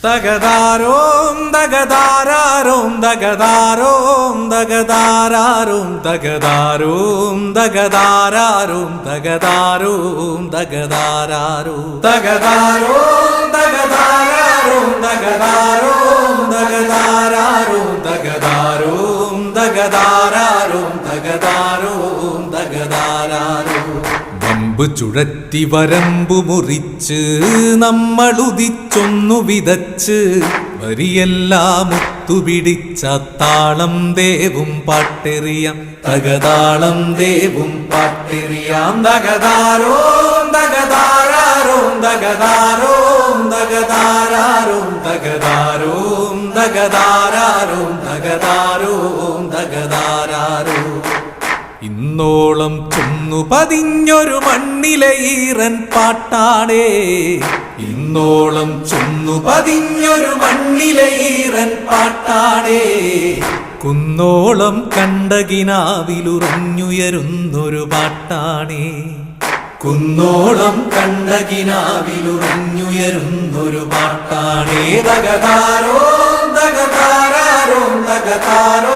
തകതാരോം തകതാരാരോം തകതാരോം തകതാരാരോം തകതാരോം തകതാരാരോം തകതാരോം തകതാരാരോം തകതാരോം തകതാരാരോം തകതാരോം തകതാരാരോം തകതാരോം തകതാരാരോം തകതാരോം തകതാരാരോം വമ്പ് ചുഴറ്റി വരമ്പു മുറിച്ച് നമ്മളുദിച്ചൊന്നു വിതച്ച് വരിയെല്ലാം ഒത്തുപിടിച്ച താളം ദേവും പാട്ടെറിയാം തകതാളം ദേവും പാട്ടെറിയാം തകതാരോം തകതാരാരോം തകതാരോം തകതാരാരോം തകതാരോം തകതാരാരോം തകതാരോം തകതാരാരോം ഇന്നോളം ചൊന്നു പതിഞ്ഞൊരു മണ്ണിലെ ഈറൻ പാട്ടാടേ ഇന്നോളം ചൊന്നു പതിഞ്ഞൊരു മണ്ണിലെ ഈറൻ പാട്ടാടേ കുന്നോളം കണ്ടകിനാവിലുറഞ്ഞുയരുന്നൊരു പാട്ടാണേ കുന്നോളം കണ്ടകിനാവിലുറഞ്ഞുയരുന്നൊരു പാട്ടാണേ തകതാരോം തകതാരാരോം തകതാരോ